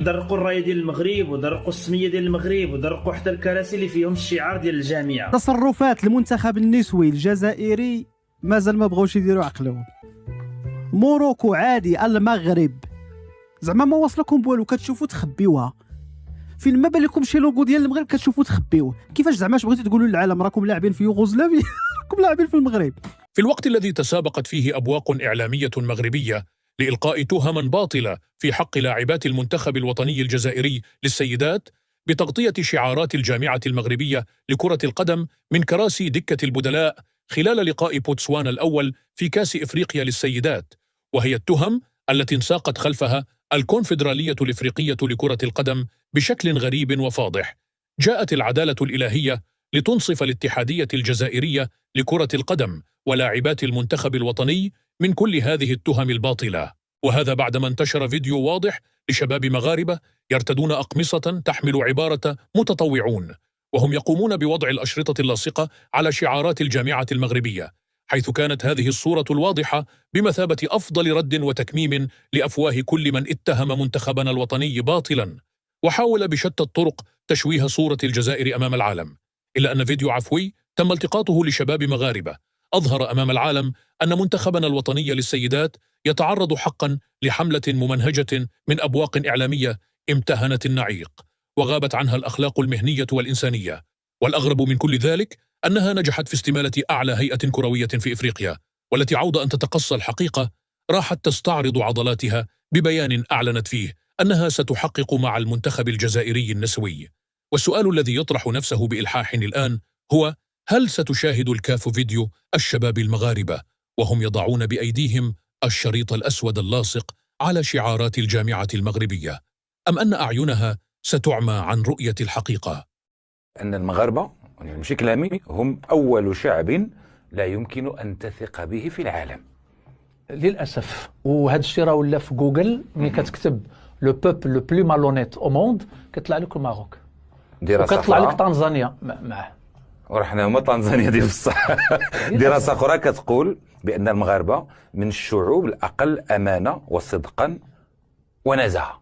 درقوا الرايه ديال المغرب ودرقوا السميه ديال المغرب ودرقوا حتى الكراسي اللي فيهم الشعار ديال الجامعه. تصرفات المنتخب النسوي الجزائري مازال ما بغاوش يديروا عقلهم. موروكو عادي، المغرب زعما ما واصلكم بوالو، كتشوفوا تخبيوها. فين ما بان لكم شي لوغو ديال المغرب كتشوفوا تخبيوه. كيفاش زعما بغيتوا تقولوا للعالم راكم لاعبين في يوغوسلافيا راكم لاعبين في المغرب؟ في الوقت الذي تسابقت فيه أبواق إعلامية مغربية لإلقاء تهما باطلة في حق لاعبات المنتخب الوطني الجزائري للسيدات بتغطية شعارات الجامعة المغربية لكرة القدم من كراسي دكة البدلاء خلال لقاء بوتسوانا الأول في كأس إفريقيا للسيدات، وهي التهم التي انساقت خلفها الكونفدرالية الإفريقية لكرة القدم بشكل غريب وفاضح. جاءت العدالة الإلهية لتنصف الاتحادية الجزائرية لكرة القدم ولاعبات المنتخب الوطني من كل هذه التهم الباطلة، وهذا بعدما انتشر فيديو واضح لشباب مغاربة يرتدون أقمصة تحمل عبارة متطوعون، وهم يقومون بوضع الأشرطة اللاصقة على شعارات الجامعة المغربية، حيث كانت هذه الصورة الواضحة بمثابة أفضل رد وتكميم لأفواه كل من اتهم منتخبنا الوطني باطلا وحاول بشتى الطرق تشويه صورة الجزائر أمام العالم. إلا أن فيديو عفوي تم التقاطه لشباب مغاربة أظهر أمام العالم أن منتخبنا الوطني للسيدات يتعرض حقا لحملة ممنهجة من أبواق إعلامية امتهنت النعيق وغابت عنها الأخلاق المهنية والإنسانية. والأغرب من كل ذلك أنها نجحت في استمالة أعلى هيئة كروية في إفريقيا، والتي عوض أن تتقصى الحقيقة راحت تستعرض عضلاتها ببيان أعلنت فيه أنها ستحقق مع المنتخب الجزائري النسوي. والسؤال الذي يطرح نفسه بإلحاح الآن هو: هل ستشاهد الكاف فيديو الشباب المغاربة وهم يضعون بأيديهم الشريط الأسود اللاصق على شعارات الجامعة المغربية، أم أن أعينها ستعمى عن رؤية الحقيقة؟ أن المغاربة ماشي كلامي هم أول شعب لا يمكن أن تثق به في العالم للأسف. وهذا الشيء راه ولا في جوجل ملي كتكتب لو بوبل لو بلو مالونيت او موند كيطلع لك الماروك وكتطلع لك تنزانيا معاه، ورحنا هما طنزانيا ديال بصح. دراسة أخرى كتقول بأن المغاربة من الشعوب الأقل أمانة وصدقا ونزاهة.